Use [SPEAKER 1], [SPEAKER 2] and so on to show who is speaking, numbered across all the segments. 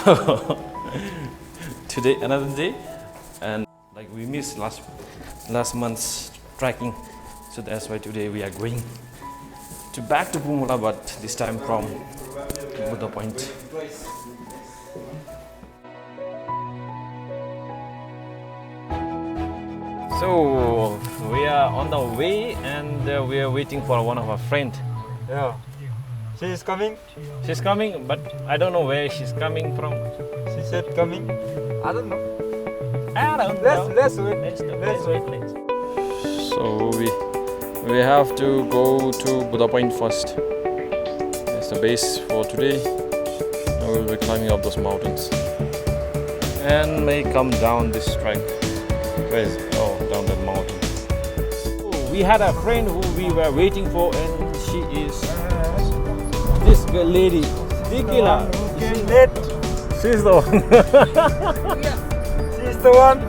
[SPEAKER 1] So today another day, and like we missed last month's trekking, so that's why today we are going back to Pumola, but this time from Buddha Point. So we are on the way, and we are waiting for one of our friends.
[SPEAKER 2] Yeah. She is coming.
[SPEAKER 1] She's coming, but I don't know where she's coming from.
[SPEAKER 2] She said coming. I don't know.
[SPEAKER 1] I don't know.
[SPEAKER 2] Let's wait.
[SPEAKER 1] Let's wait. So we have to go to Buddha Point first. That's the base for today. And we'll be climbing up those mountains and may come down this track. Where is it? Oh, down that mountain. Oh, we had a friend who we were waiting for, and she is this girl lady. Dikila.
[SPEAKER 2] She's late.
[SPEAKER 1] She's the one.
[SPEAKER 2] She's the one.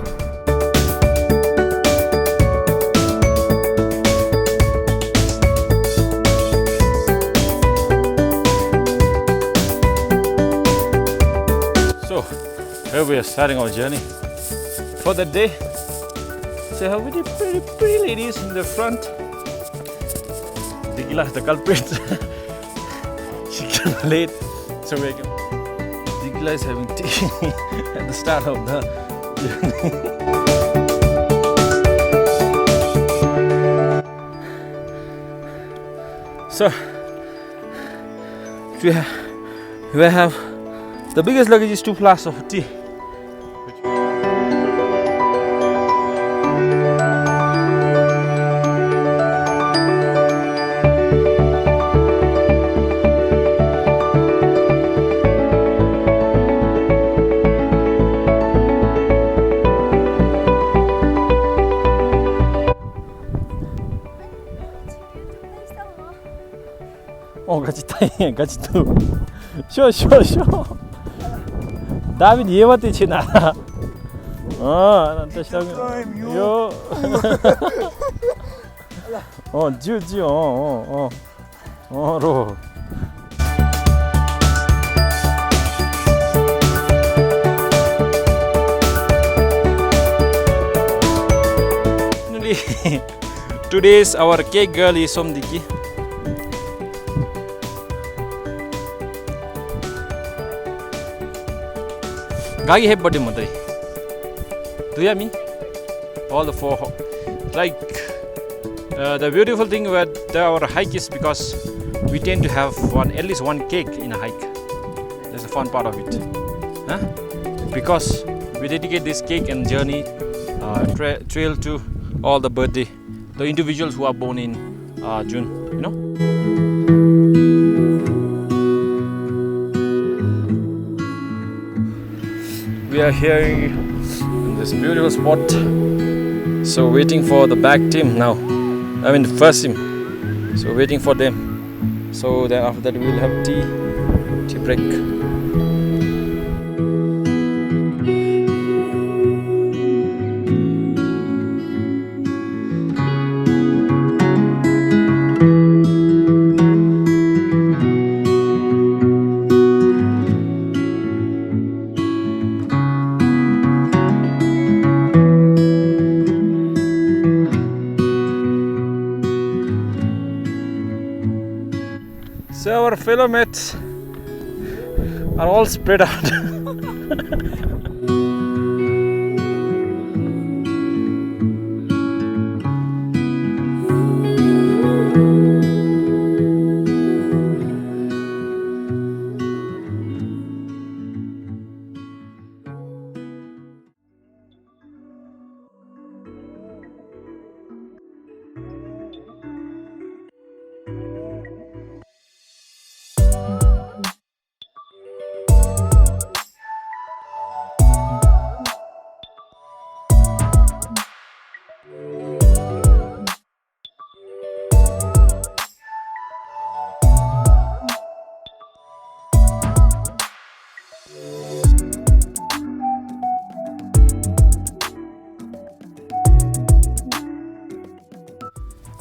[SPEAKER 1] So here we are starting our journey for the day. So how many pretty ladies in the front. Dikila, the culprit. She came late, so Dikila is having tea at the start of the journey. So we have the biggest luggage is 2 flasks of tea. Oh, gaji tu. Sure. David, ये मत इच्छे ना. nanti siang. Yo. Oh, ju. Oh, ro. Today's our cake girl is Somdiki. Gagi have birthday Madai. Do you have me? All the 4. Like the beautiful thing about our hike is because we tend to have at least one cake in a hike. That's the fun part of it. Huh? Because we dedicate this cake and journey trail to all the individuals who are born in June, you know. We are here in this beautiful spot, so waiting for the back team now. I mean the first team. So waiting for them. So then after that we'll have tea break. So our fellow mates are all spread out.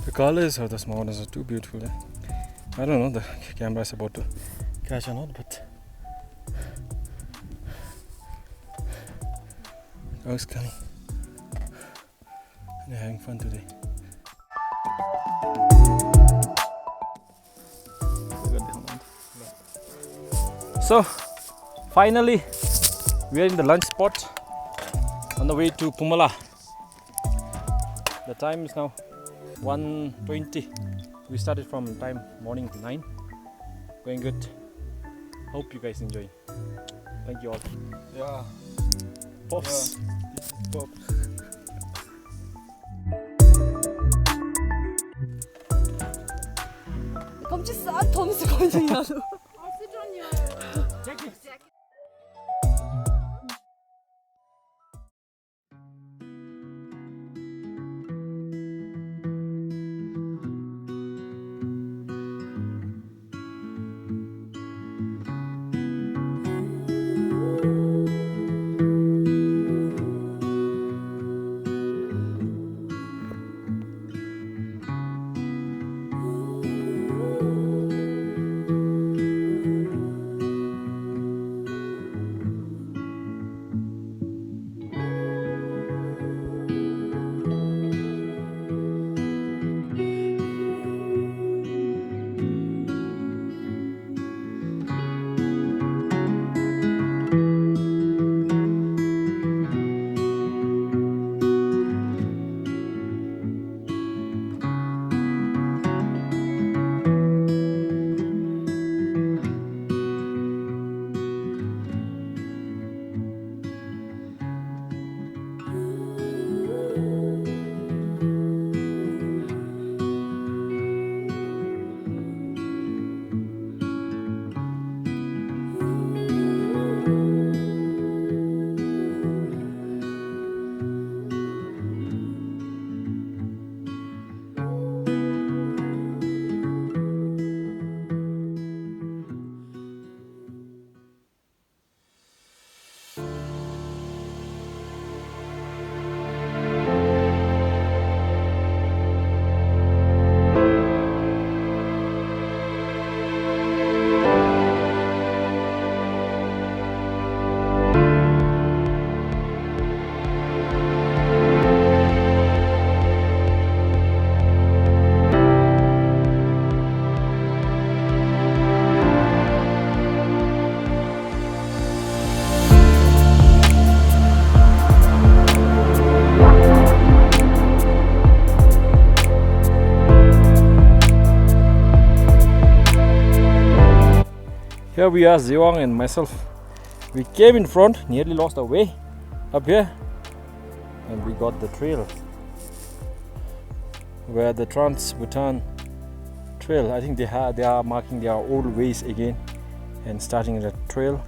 [SPEAKER 1] The colors of the mountains are too beautiful. I don't know the camera is about to catch or not, but Dogs coming. They're having fun today. So finally we are in the lunch spot on the way to Pumola. The time is now 1:20. We started from time morning 9. Going good. Hope you guys enjoy. Thank you all.
[SPEAKER 2] Yeah.
[SPEAKER 1] Pops.
[SPEAKER 2] Yeah. This is Pop.
[SPEAKER 3] Comme tu sais, Tom, c'est comme tu dis.
[SPEAKER 1] Here we are, Zewang and myself. We came in front, nearly lost our way up here, and we got the trail where the Trans-Bhutan trail. I think they are marking their old ways again and starting the trail.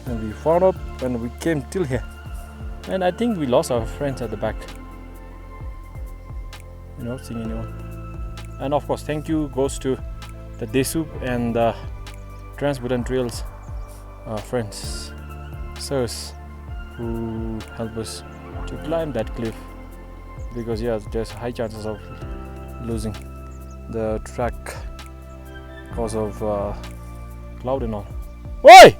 [SPEAKER 1] And we found out when we came till here, and I think we lost our friends at the back. You know, seeing anyone. And of course, thank you goes to the Desub and the Trans-Bhutan Trails friends, sirs, who help us to climb that cliff, because yeah, there's high chances of losing the track because of cloud and all. Oi!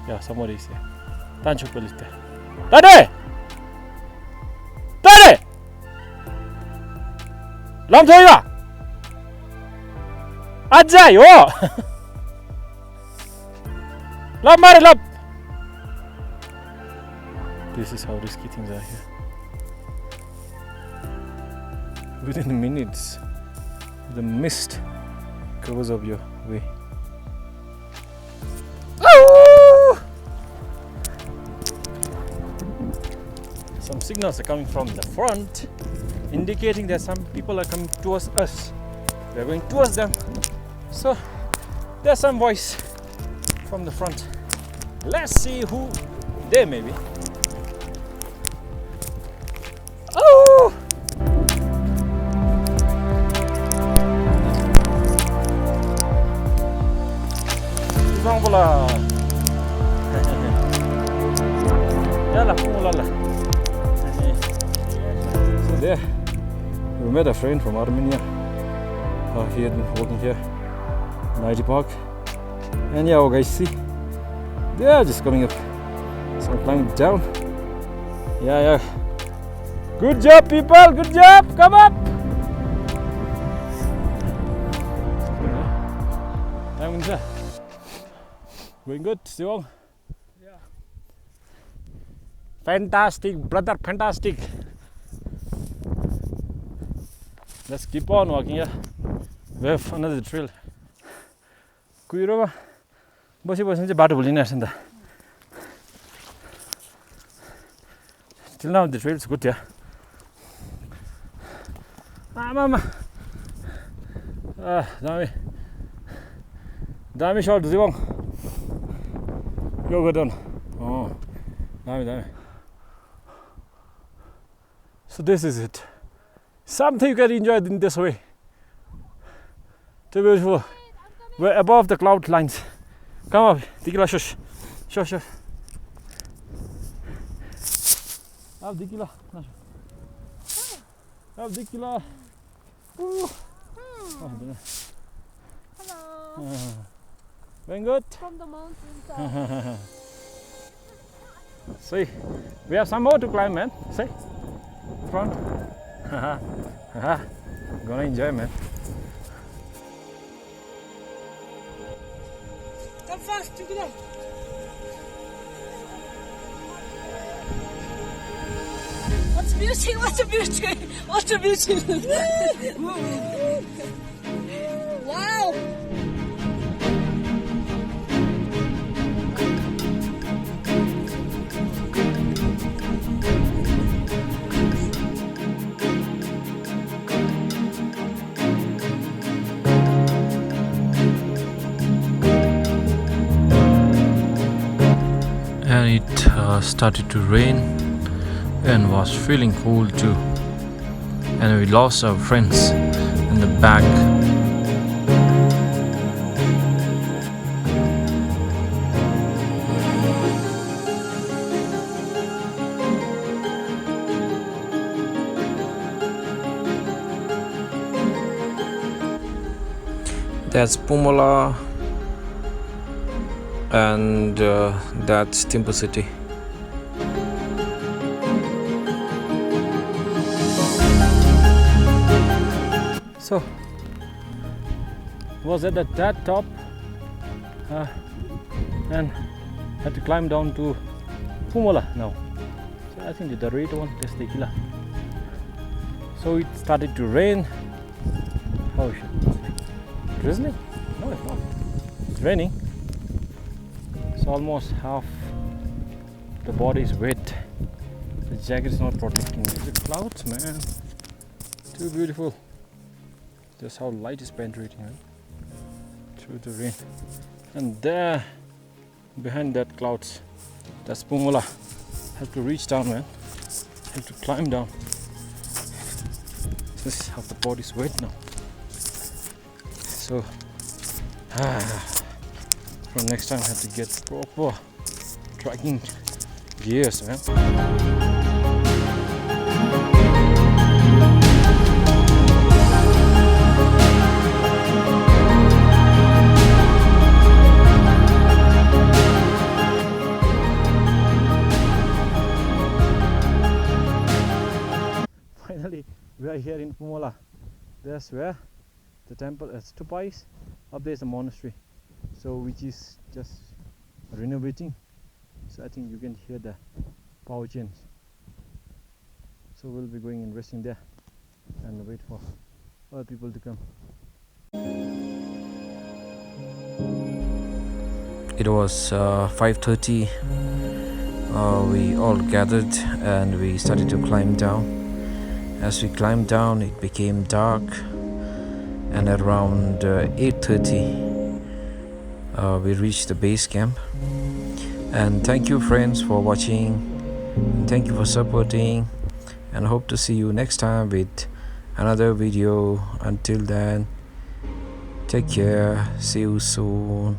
[SPEAKER 1] Yeah, somebody is there. Tancho police there. Tade! Tade! Lam thoiga! Ajay ho! Love mare love! This is how risky things are here. Within minutes, the mist covers up your way. Some signals are coming from the front, indicating that some people are coming towards us. We are going towards them. So there's some voice from the front. Let's see who they may be. Oh! Pumola. Yalla, Pumola. So there, we met a friend from Armenia. He had been working here in IT Park. And yeah, guys, see, they are just coming up So I'm climbing down. Yeah. Good job, people. Good job. Come up. Going good, Siwong?
[SPEAKER 2] Yeah.
[SPEAKER 1] Fantastic, brother. Fantastic. Let's keep on walking here. We have another trail. Kuiroba. Bosi चाहिँ बाटो भुलिन आछ नि त. Till now the trail is good, yeah. Mama. Dami shot Siwong. Go on. Oh, dami. So this is it. Something you can enjoy in this way. Too beautiful. We're above the cloud lines. Come up, Dikila, shush. Up, Dikila. Up, Dikila.
[SPEAKER 3] Hello.
[SPEAKER 1] Very good.
[SPEAKER 3] From the mountains.
[SPEAKER 1] See, we have some more to climb, man. See, front. Gonna enjoy, man.
[SPEAKER 3] Come fast, check it out. What's beauty? Wow.
[SPEAKER 1] And it started to rain and was feeling cold too, and we lost our friends in the back. That's Pumola, and that's Timber City. So was at that top and had to climb down to Pumola now. So I think the red one, that's the killer. So it started to rain. How is it? Drizzling? No, it's not. It's raining. So almost half the body is wet. The jacket is not protecting me. The clouds, man. Too beautiful. Just how light is penetrating, right? Through the rain. And there, behind that clouds, that's Pumola. Have to reach down, man. Have to climb down. This is how the body is wet now. So, from next time I have to get proper trekking gears, man. Finally, we are here in Pumola. That's where the temple is. Tupais. Up there is a monastery, so which is just renovating. So I think you can hear the power chains. So we'll be going and resting there and wait for other people to come. It was 5:30. We all gathered and we started to climb down. As we climbed down, it became dark, and around 8:30 we reached the base camp. And thank you, friends, for watching. Thank you for supporting, and hope to see you next time with another video. Until then, take care. See you soon.